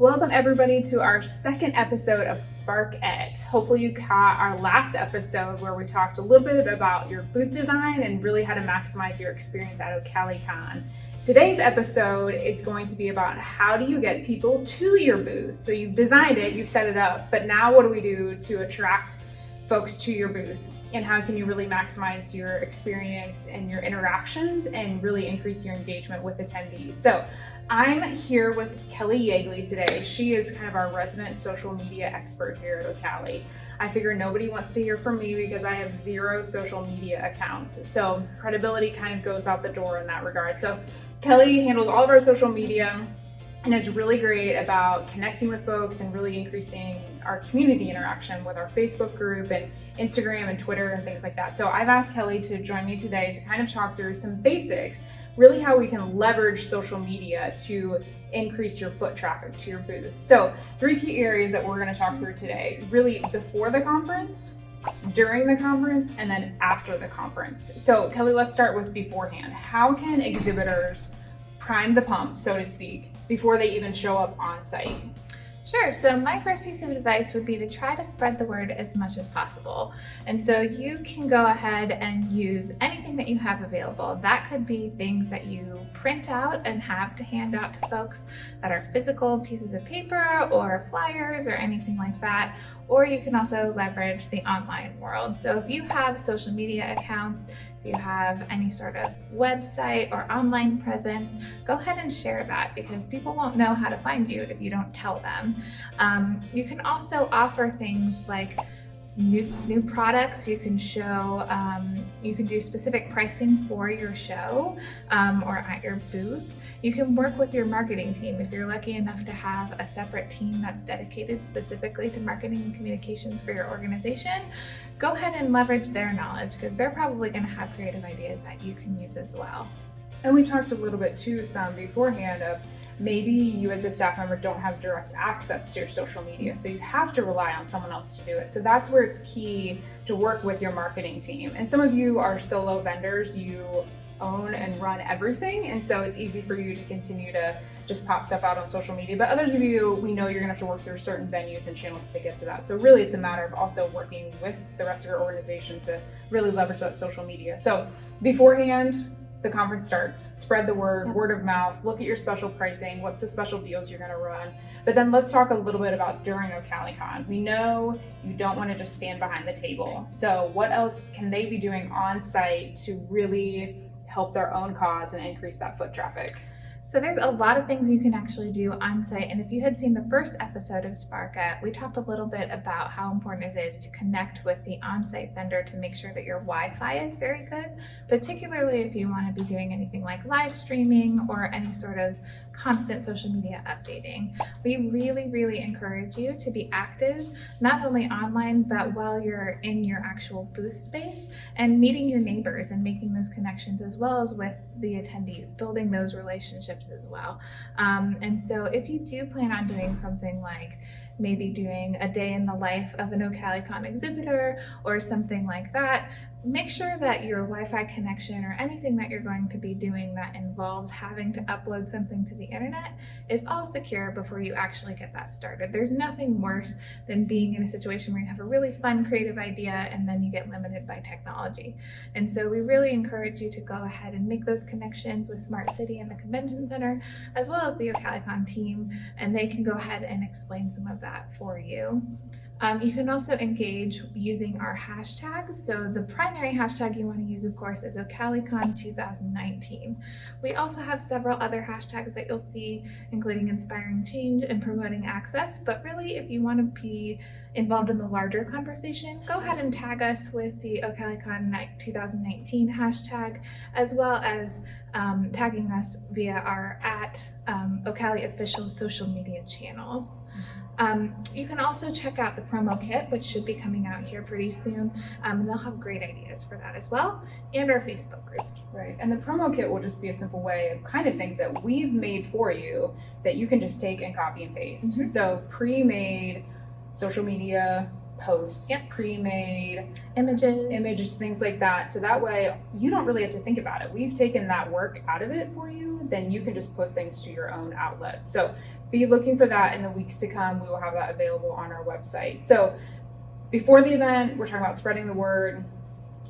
Welcome everybody to our second episode of Sparkette. Hopefully you caught our last episode where we talked a little bit about your booth design and really how to maximize your experience at OCALICON. Today's episode is going to be about how do you get people to your booth. So you've designed it, you've set it up, but now what do we do to attract folks to your booth? And how can you really maximize your experience and your interactions and really increase your engagement with attendees? So I'm here with Kelli Yeagley today. She is kind of our resident social media expert here at OCALI. I figure nobody wants to hear from me because I have 0 social media accounts. So credibility kind of goes out the door in that regard. So Kelli handles all of our social media and is really great about connecting with folks and really increasing our community interaction with our Facebook group and Instagram and Twitter and things like that. So I've asked Kelli to join me today to kind of talk through some basics, really how we can leverage social media to increase your foot traffic to your booth. So 3 key areas that we're going to talk through today, really before the conference, during the conference, and then after the conference. So Kelli, let's start with beforehand. How can exhibitors prime the pump, so to speak, before they even show up on site? Sure. So my first piece of advice would be to try to spread the word as much as possible. And so you can go ahead and use anything that you have available. That could be things that you print out and have to hand out to folks that are physical pieces of paper or flyers or anything like that. Or you can also leverage the online world. So if you have social media accounts, if you have any sort of website or online presence, go ahead and share that because people won't know how to find you if you don't tell them. You can also offer things like new products. You can show, you can do specific pricing for your show or at your booth. You can work with your marketing team. If you're lucky enough to have a separate team that's dedicated specifically to marketing and communications for your organization, go ahead and leverage their knowledge because they're probably going to have creative ideas that you can use as well. And we talked a little bit too, some beforehand of maybe you as a staff member don't have direct access to your social media, so you have to rely on someone else to do it. So that's where it's key to work with your marketing team. And some of you are solo vendors, you own and run everything, and so it's easy for you to continue to just pop stuff out on social media. But others of you, we know you're gonna have to work through certain venues and channels to get to that. So really it's a matter of also working with the rest of your organization to really leverage that social media. So beforehand, the conference starts, spread the word, word of mouth, look at your special pricing, what's the special deals you're gonna run. But then let's talk a little bit about during OCALICON. We know you don't wanna just stand behind the table. So what else can they be doing on site to really help their own cause and increase that foot traffic? So there's a lot of things you can actually do on site. And if you had seen the first episode of Sparkette, we talked a little bit about how important it is to connect with the on-site vendor to make sure that your Wi-Fi is very good, particularly if you want to be doing anything like live streaming or any sort of constant social media updating. We really, really encourage you to be active, not only online, but while you're in your actual booth space and meeting your neighbors and making those connections as well as with the attendees, building those relationships as well. And so if you do plan on doing something like maybe doing a day in the life of an OCALICON exhibitor or something like that, make sure that your Wi-Fi connection or anything that you're going to be doing that involves having to upload something to the internet is all secure before you actually get that started. There's nothing worse than being in a situation where you have a really fun, creative idea and then you get limited by technology. And so we really encourage you to go ahead and make those connections with Smart City and the Convention Center, as well as the OCALICON team, and they can go ahead and explain some of that for you. You can also engage using our hashtags. So the primary hashtag you want to use, of course, is OCALICON 2019. We also have several other hashtags that you'll see, including inspiring change and promoting access. But really, if you want to be involved in the larger conversation, go ahead and tag us with the OCALICON 2019 hashtag, as well as tagging us via our @OCALI official social media channels. You can also check out the promo kit, which should be coming out here pretty soon, and they'll have great ideas for that as well, and our Facebook group. Right, and the promo kit will just be a simple way of kind of things that we've made for you that you can just take and copy and paste. So pre-made social media posts, Yep. pre-made Images. things like that. So that way you don't really have to think about it. We've taken that work out of it for you. Then you can just post things to your own outlet. So be looking for that in the weeks to come. We will have that available on our website. So before the event, we're talking about spreading the word,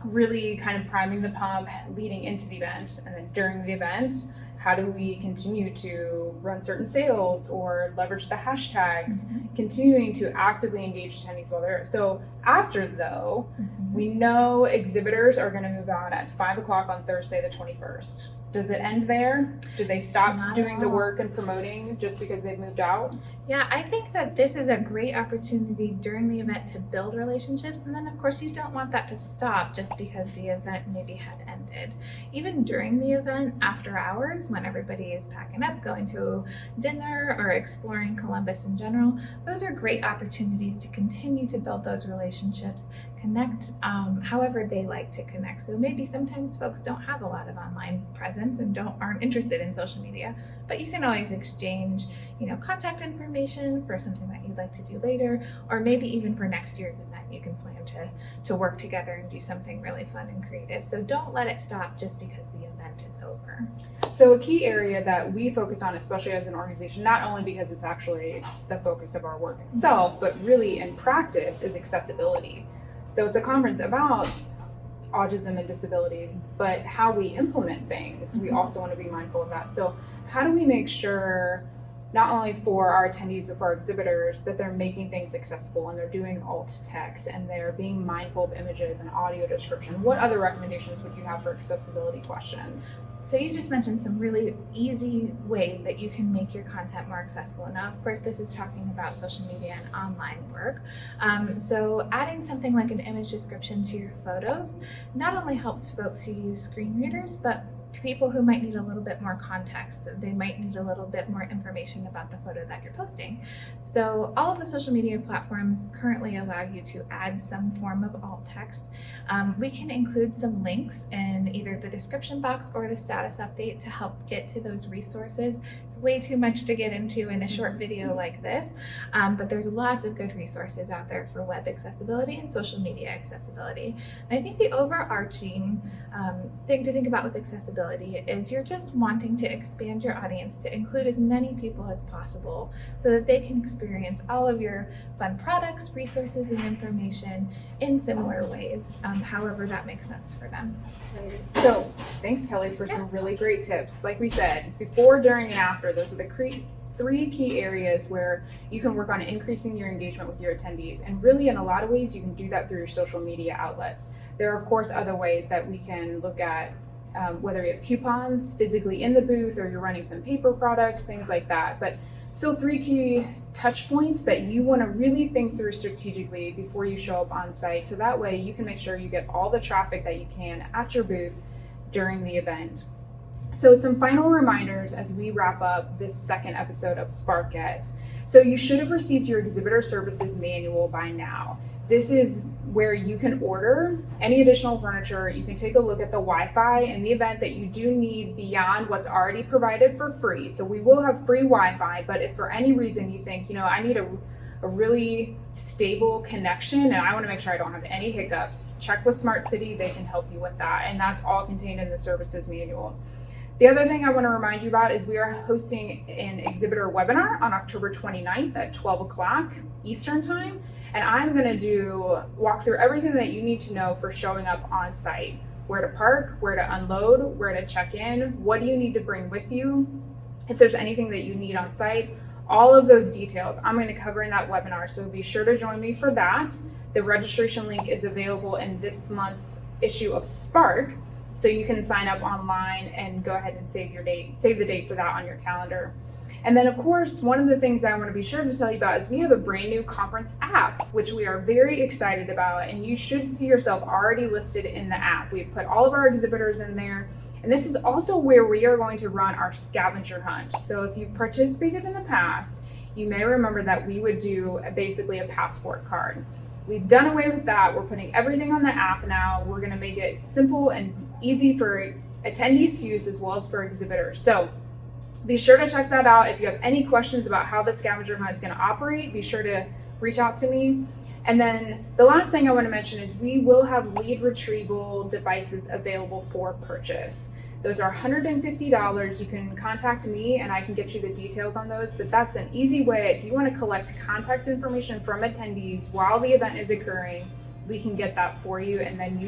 really kind of priming the pump leading into the event. And then during the event, how do we continue to run certain sales or leverage the hashtags, continuing to actively engage attendees while they're there. So after though, we know exhibitors are going to move on at 5 o'clock on Thursday the 21st. Does it end there? Do they stop Not doing at the all. work and promoting just because they've moved out? Yeah, I think that this is a great opportunity during the event to build relationships. And then, of course, you don't want that to stop just because the event maybe had ended. Even during the event, after hours, when everybody is packing up, going to dinner, or exploring Columbus in general, those are great opportunities to continue to build those relationships, connect however they like to connect. So maybe sometimes folks don't have a lot of online presence and aren't interested in social media, but you can always exchange, contact information for something that you'd like to do later, or maybe even for next year's event, you can plan to work together and do something really fun and creative. So don't let it stop just because the event is over. So a key area that we focus on, especially as an organization, not only because it's actually the focus of our work itself, but really in practice, is accessibility. So it's a conference about autism and disabilities, but how we implement things, we also want to be mindful of that. So how do we make sure, not only for our attendees but for our exhibitors, that they're making things accessible and they're doing alt text and they're being mindful of images and audio description? What other recommendations would you have for accessibility questions? So you just mentioned some really easy ways that you can make your content more accessible. Now, of course, this is talking about social media and online work. So adding something like an image description to your photos not only helps folks who use screen readers, but people who might need a little bit more context. They might need a little bit more information about the photo that you're posting. So all of the social media platforms currently allow you to add some form of alt text. We can include some links in either the description box or the status update to help get to those resources. It's way too much to get into in a short video like this, but there's lots of good resources out there for web accessibility and social media accessibility. And I think the overarching thing to think about with accessibility is you're just wanting to expand your audience to include as many people as possible so that they can experience all of your fun products, resources, and information in similar ways, however that makes sense for them. So thanks, Kelly, for some really great tips. Like we said, before, during, and after, those are the three key areas where you can work on increasing your engagement with your attendees. And really, in a lot of ways, you can do that through your social media outlets. There are, of course, other ways that we can look at, whether you have coupons physically in the booth or you're running some paper products, things like that. But still, three key touch points that you want to really think through strategically before you show up on site. So that way you can make sure you get all the traffic that you can at your booth during the event. So some final reminders as we wrap up this second episode of Sparkette. So you should have received your exhibitor services manual by now. This is where you can order any additional furniture. You can take a look at the Wi-Fi in the event that you do need beyond what's already provided for free. So we will have free Wi-Fi, but if for any reason you think, I need a really stable connection and I want to make sure I don't have any hiccups, check with Smart City. They can help you with that. And that's all contained in the services manual. The other thing I want to remind you about is we are hosting an exhibitor webinar on October 29th at 12 o'clock Eastern time. And I'm going to walk through everything that you need to know for showing up on site. Where to park, where to unload, where to check in, what do you need to bring with you, if there's anything that you need on site. All of those details I'm going to cover in that webinar, so be sure to join me for that. The registration link is available in this month's issue of Spark, so you can sign up online and go ahead and save the date for that on your calendar. And then, of course, one of the things I want to be sure to tell you about is we have a brand new conference app, which we are very excited about, and you should see yourself already listed in the app. We've put all of our exhibitors in there, and this is also where we are going to run our scavenger hunt. So if you've participated in the past, you may remember that we would do basically a passport card. We've done away with that. We're putting everything on the app now. We're going to make it simple and easy for attendees to use as well as for exhibitors. So be sure to check that out. If you have any questions about how the scavenger hunt is going to operate, be sure to reach out to me. And then the last thing I want to mention is we will have lead retrieval devices available for purchase. Those are $150. You can contact me and I can get you the details on those, but that's an easy way. If you want to collect contact information from attendees while the event is occurring, we can get that for you, and then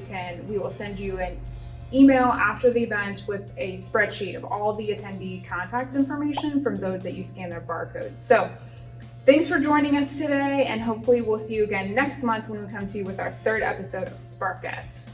we will send you an email after the event with a spreadsheet of all the attendee contact information from those that you scan their barcodes. So thanks for joining us today, and hopefully we'll see you again next month when we come to you with our third episode of Sparkette.